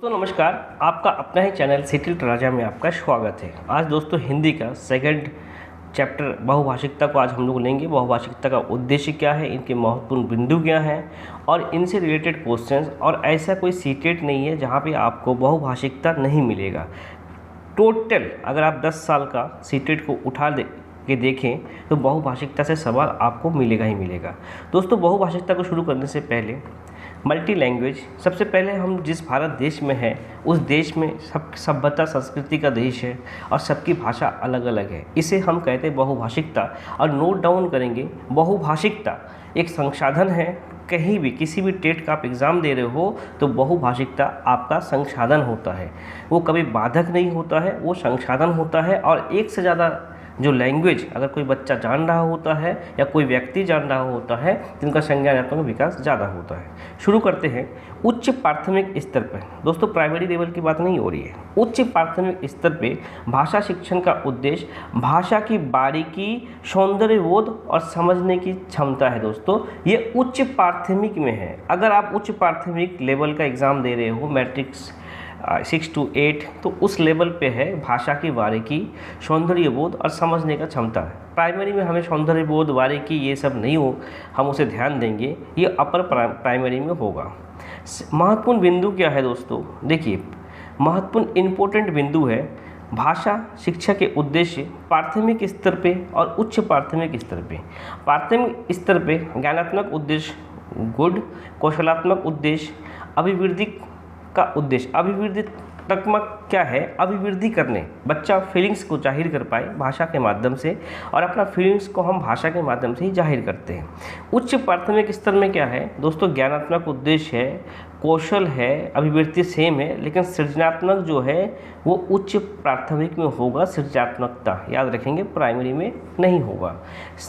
दोस्तों नमस्कार, आपका अपना ही चैनल सेटल्ड राजा में आपका स्वागत है। आज दोस्तों हिंदी का सेकंड चैप्टर बहुभाषिकता को आज हम लोग लेंगे। बहुभाषिकता का उद्देश्य क्या है, इनके महत्वपूर्ण बिंदु क्या हैं और इनसे रिलेटेड क्वेश्चंस। और ऐसा कोई सीक्रेट नहीं है जहाँ पे आपको बहुभाषिकता नहीं मिलेगा। टोटल अगर आप 10 साल का सीटेट को उठा के देखें तो बहुभाषिकता से सवाल आपको मिलेगा ही मिलेगा। दोस्तों बहुभाषिकता को शुरू करने से पहले मल्टी लैंग्वेज, सबसे पहले हम जिस भारत देश में है उस देश में सब सभ्यता संस्कृति का देश है और सबकी भाषा अलग अलग है। इसे हम कहते हैं बहुभाषिकता। और नोट डाउन करेंगे, बहुभाषिकता एक संसाधन है। कहीं भी किसी भी टेट का आप एग्ज़ाम दे रहे हो तो बहुभाषिकता आपका संसाधन होता है। वो कभी बाधक नहीं होता है, वो संसाधन होता है। और एक से ज़्यादा जो लैंग्वेज अगर कोई बच्चा जान रहा होता है या कोई व्यक्ति जान रहा होता है तो उनका संज्ञानात्मक विकास ज़्यादा होता है। शुरू करते हैं उच्च प्राथमिक स्तर पर। दोस्तों प्राइमरी लेवल की बात नहीं हो रही है। उच्च प्राथमिक स्तर पे भाषा शिक्षण का उद्देश्य भाषा की बारीकी, सौंदर्यबोध और समझने की क्षमता है। दोस्तों ये उच्च प्राथमिक में है। अगर आप उच्च प्राथमिक लेवल का एग्ज़ाम दे रहे हो, मैट्रिक्स 6 to 8, तो उस लेवल पे है भाषा की बारीकी, सौंदर्यबोध और समझने का क्षमता है। प्राइमरी में हमें सौंदर्यबोध, बारीकी ये सब नहीं हो, हम उसे ध्यान देंगे, ये अपर प्राइमरी में होगा। महत्वपूर्ण बिंदु क्या है दोस्तों, देखिए महत्वपूर्ण इम्पोर्टेंट बिंदु है भाषा शिक्षा के उद्देश्य प्राथमिक स्तर पे और उच्च प्राथमिक स्तर पे। प्राथमिक स्तर पे ज्ञानात्मक उद्देश्य गुड, कौशलात्मक उद्देश्य, अभिवृद्धि का उद्देश्य। अभिवृद्धित्मक क्या है, अभिवृद्धि करने, बच्चा फीलिंग्स को जाहिर कर पाए भाषा के माध्यम से, और अपना फीलिंग्स को हम भाषा के माध्यम से ही जाहिर करते हैं। उच्च प्राथमिक स्तर में क्या है दोस्तों, ज्ञानात्मक उद्देश्य है, कौशल है, अभिवृद्धि सेम है, लेकिन सृजनात्मक जो है वो उच्च प्राथमिक में होगा। सृजनात्मकता याद रखेंगे, प्राइमरी में नहीं होगा।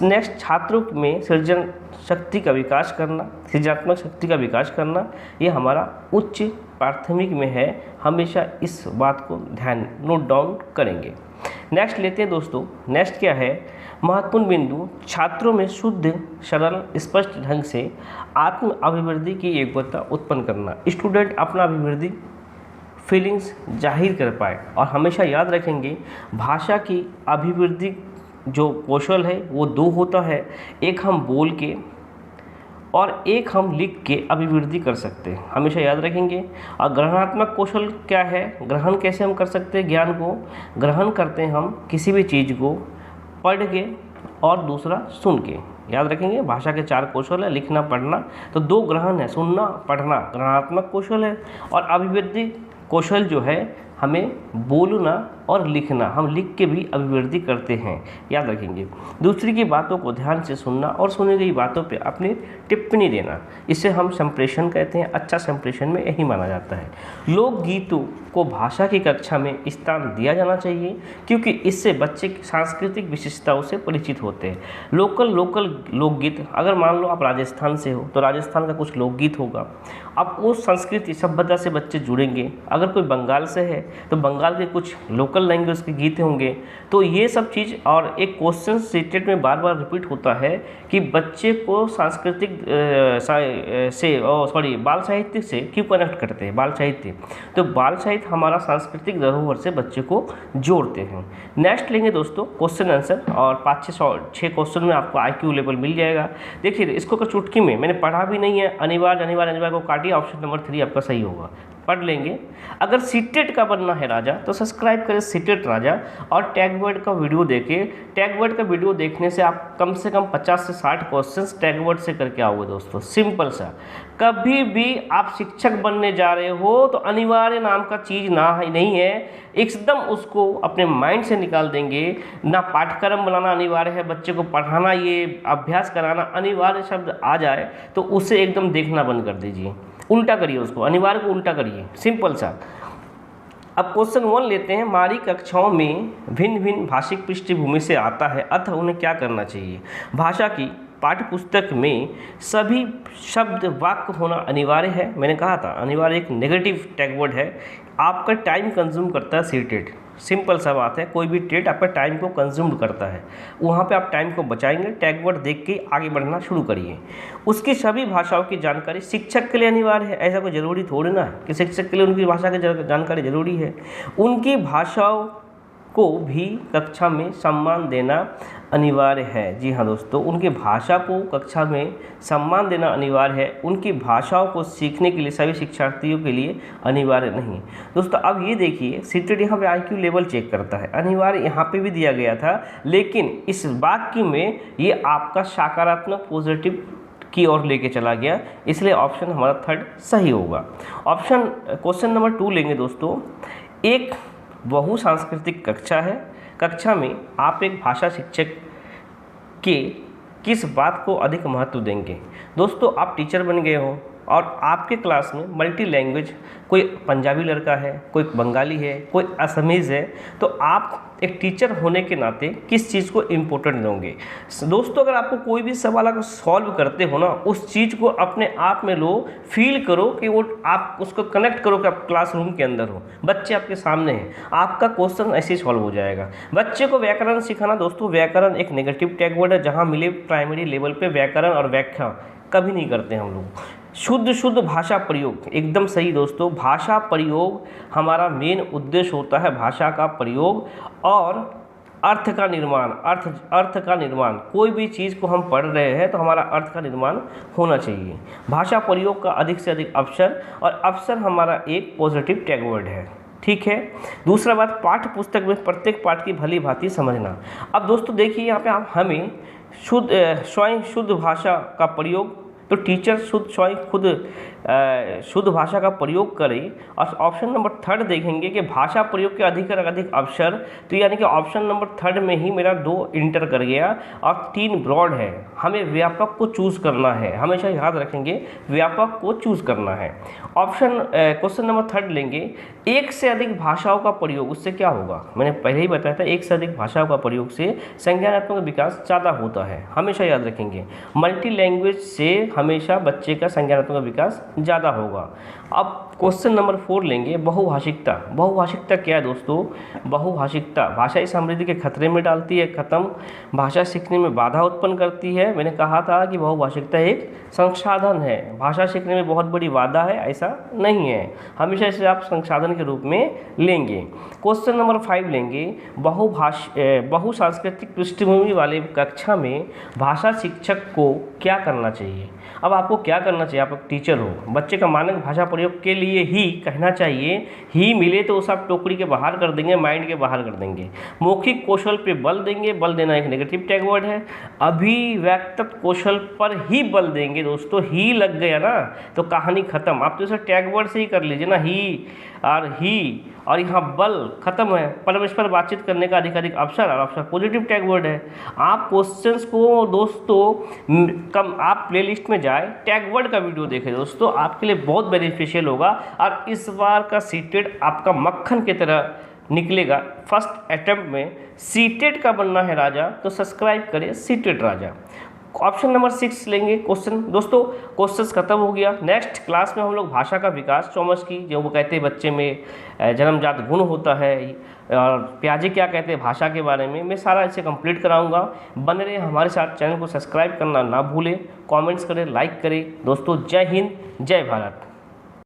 नेक्स्ट, छात्रों में सृजन शक्ति का विकास करना, सृजनात्मक शक्ति का विकास करना, ये हमारा उच्च प्राथमिक में है। हमेशा इस बात को ध्यान नोट डाउन करेंगे। नेक्स्ट लेते हैं दोस्तों, नेक्स्ट क्या है, महत्वपूर्ण बिंदु छात्रों में शुद्ध, सरल, स्पष्ट ढंग से आत्म अभिवृद्धि की योग्यता उत्पन्न करना। स्टूडेंट अपना अभिवृद्धि फीलिंग्स जाहिर कर पाए। और हमेशा याद रखेंगे भाषा की अभिवृद्धि जो कौशल है वो दो होता है, एक हम बोल के और एक हम लिख के अभिवृद्धि कर सकते हैं, हमेशा याद रखेंगे। और ग्रहणात्मक कौशल क्या है, ग्रहण कैसे हम कर सकते हैं, ज्ञान को ग्रहण करते हैं हम किसी भी चीज़ को पढ़ के और दूसरा सुन के। याद रखेंगे भाषा के 4 कौशल है, लिखना पढ़ना, तो 2 ग्रहण है, सुनना पढ़ना ग्रहणात्मक कौशल है, और अभिवृद्धि कौशल जो है हमें बोलना और लिखना, हम लिख के भी अभिवृद्धि करते हैं, याद रखेंगे। दूसरी की बातों को ध्यान से सुनना और सुनी गई बातों पे अपनी टिप्पणी देना, इसे हम संप्रेषण कहते हैं। अच्छा संप्रेषण में यही माना जाता है। लोकगीतों को भाषा की कक्षा में स्थान दिया जाना चाहिए क्योंकि इससे बच्चे सांस्कृतिक विशेषताओं से परिचित होते हैं। लोकल लोकगीत, अगर मान लो आप राजस्थान से हो तो राजस्थान का कुछ लोकगीत होगा, अब उस संस्कृति सभ्यता से बच्चे जुड़ेंगे। अगर कोई बंगाल से है तो बंगाल के कुछ लोकल लैंग्वेज के गीत होंगे। तो ये सब चीज़, और एक क्वेश्चन सीटेट में बार बार रिपीट होता है कि बच्चे को सांस्कृतिक बाल साहित्य से क्यों कनेक्ट करते हैं, बाल साहित्य। तो बाल साहित्य हमारा सांस्कृतिक धरोहर से बच्चे को जोड़ते हैं। नेक्स्ट लेंगे दोस्तों क्वेश्चन आंसर, और 5-6 क्वेश्चन में आपको IQ लेवल मिल जाएगा। देखिए इसको चुटकी में मैंने पढ़ा भी नहीं है, अनिवार्य को काटिए, ऑप्शन नंबर 3 आपका सही होगा, पढ़ लेंगे। अगर सीटेट का बनना है राजा तो सब्सक्राइब करें सीटेट राजा, और टैग वर्ड का वीडियो देखें। टैग वर्ड का वीडियो देखने से आप कम से कम 50 से 60 क्वेश्चंस टैग वर्ड से करके आओगे दोस्तों, सिंपल सा। कभी भी आप शिक्षक बनने जा रहे हो तो अनिवार्य नाम का चीज़ नहीं है, एकदम उसको अपने माइंड से निकाल देंगे। ना पाठ्यक्रम बनाना अनिवार्य है, बच्चे को पढ़ाना, ये अभ्यास कराना अनिवार्य शब्द आ जाए तो उसे एकदम देखना बंद कर दीजिए, उल्टा करिए उसको, अनिवार्य को उल्टा करिए, सिंपल सा। अब क्वेश्चन 1 लेते हैं। हमारी कक्षाओं में भिन्न भिन्न भाषिक पृष्ठभूमि से आता है, अतः उन्हें क्या करना चाहिए। भाषा की पाठ्य पुस्तक में सभी शब्द वाक्य होना अनिवार्य है। मैंने कहा था अनिवार्य एक नेगेटिव टैग वर्ड है। आपका टाइम कंज्यूम करता है सीटेट, सिंपल सा बात है, कोई भी टेट आपका टाइम को कंज्यूम करता है, वहाँ पे आप टाइम को बचाएंगे। टैग वर्ड देख के आगे बढ़ना शुरू करिए। उसकी सभी भाषाओं की जानकारी शिक्षक के लिए अनिवार्य है। ऐसा कोई ज़रूरी थोड़ी ना है कि शिक्षक के लिए उनकी भाषा की जानकारी ज़रूरी है। उनकी भाषाओं को भी कक्षा में सम्मान देना अनिवार्य है। जी हाँ दोस्तों, उनकी भाषा को कक्षा में सम्मान देना अनिवार्य है। उनकी भाषाओं को सीखने के लिए सभी शिक्षार्थियों के लिए अनिवार्य नहीं। दोस्तों अब ये देखिए, सीटेट यहाँ पे आईक्यू लेवल चेक करता है, अनिवार्य यहाँ पे भी दिया गया था, लेकिन इस वाक्य में ये आपका सकारात्मक पॉजिटिव की ओर लेके चला गया, इसलिए ऑप्शन हमारा थर्ड सही होगा। ऑप्शन क्वेश्चन नंबर 2 लेंगे दोस्तों। एक बहुसांस्कृतिक कक्षा है। कक्षा में आप एक भाषा शिक्षक के किस बात को अधिक महत्व देंगे? दोस्तों आप टीचर बन गए हो और आपके क्लास में मल्टी लैंग्वेज, कोई पंजाबी लड़का है, कोई बंगाली है, कोई असमीज़ है, तो आप एक टीचर होने के नाते किस चीज़ को इम्पोर्टेंट दोगे? दोस्तों अगर आपको कोई भी सवाल अगर सॉल्व करते हो ना, उस चीज़ को अपने आप में लो, फील करो कि वो आप उसको कनेक्ट करो कि आप क्लासरूम के अंदर हो, बच्चे आपके सामने हैं, आपका क्वेश्चन ऐसे ही सॉल्व हो जाएगा। बच्चे को व्याकरण सिखाना, दोस्तों व्याकरण एक नेगेटिव टैग वर्ड है, जहाँ मिले प्राइमरी लेवल पे व्याकरण और व्याख्या कभी नहीं करते हम लोग। शुद्ध भाषा प्रयोग, एकदम सही दोस्तों, भाषा प्रयोग हमारा मेन उद्देश्य होता है, भाषा का प्रयोग और अर्थ का निर्माण। अर्थ का निर्माण, कोई भी चीज़ को हम पढ़ रहे हैं तो हमारा अर्थ का निर्माण होना चाहिए। भाषा प्रयोग का अधिक से अधिक अवसर, और अवसर हमारा एक पॉजिटिव टैग वर्ड है। ठीक है। दूसरा बात, पाठ्य पुस्तक में प्रत्येक पाठ की भली भांति समझना। अब दोस्तों देखिए यहाँ पे आप हमें स्वयं शुद्ध भाषा का प्रयोग, तो टीचर स्वयं खुद शुद्ध भाषा का प्रयोग करें। और ऑप्शन नंबर 3 देखेंगे कि भाषा प्रयोग के अधिक से अधिक अवसर, तो यानी कि ऑप्शन नंबर 3 में ही मेरा 2 इंटर कर गया और 3 ब्रॉड है। हमें व्यापक को चूज़ करना है, हमेशा याद रखेंगे व्यापक को चूज़ करना है। ऑप्शन क्वेश्चन नंबर 3 लेंगे, एक से अधिक भाषाओं का प्रयोग, उससे क्या होगा? मैंने पहले ही बताया था, एक से अधिक भाषाओं का प्रयोग से संज्ञानात्मक विकास ज़्यादा होता है, हमेशा याद रखेंगे। मल्टी लैंग्वेज से हमेशा बच्चे का संज्ञानात्मक विकास ज़्यादा होगा। अब क्वेश्चन नंबर 4 लेंगे, बहुभाषिकता। बहुभाषिकता क्या है दोस्तों? बहुभाषिकता भाषाई समृद्धि के खतरे में डालती है, खत्म, भाषा सीखने में बाधा उत्पन्न करती है। मैंने कहा था कि बहुभाषिकता एक संसाधन है, भाषा सीखने में बहुत बड़ी बाधा है, ऐसा नहीं है, हमेशा इसे आप संसाधन के रूप में लेंगे। क्वेश्चन नंबर 5 लेंगे, बहुसांस्कृतिक पृष्ठभूमि वाले कक्षा में भाषा शिक्षक को क्या करना चाहिए? अब आपको क्या करना चाहिए? आप एक टीचर हो, बच्चे का मानक भाषा प्रयोग के लिए ही कहना चाहिए, ही मिले तो उसे आप टोकरी के बाहर कर देंगे, माइंड के बाहर कर देंगे। मौखिक कौशल पे बल देंगे, बल देना एक नेगेटिव टैग वर्ड है। अभिव्यक्त कौशल पर ही बल देंगे, दोस्तों ही लग गया ना तो कहानी खत्म। आप तो इसे टैग वर्ड से ही कर लीजिए ना, ही और यहाँ बल खत्म है। परमेश्वर बातचीत करने का अधिक अवसर, और अवसर पॉजिटिव टैग वर्ड है। आप क्वेश्चंस को दोस्तों कम आप प्लेलिस्ट में जाए, टैग वर्ड का वीडियो देखें दोस्तों, आपके लिए बहुत बेनिफिशियल होगा। और इस बार का सीटेट आपका मक्खन की तरह निकलेगा। फर्स्ट अटेम्प्ट में सीटेट का बनना है राजा, तो सब्सक्राइब करें सीटेट राजा। ऑप्शन नंबर 6 लेंगे क्वेश्चन। दोस्तों क्वेश्चंस खत्म हो गया। नेक्स्ट क्लास में हम लोग भाषा का विकास, चौमस्की, जो वो कहते हैं बच्चे में जन्मजात गुण होता है, और प्याजे क्या कहते हैं भाषा के बारे में, मैं सारा इसे कंप्लीट कराऊंगा। बने रहे हमारे साथ, चैनल को सब्सक्राइब करना ना भूलें, कमेंट्स करें, लाइक करें। दोस्तों जय हिंद, जय भारत।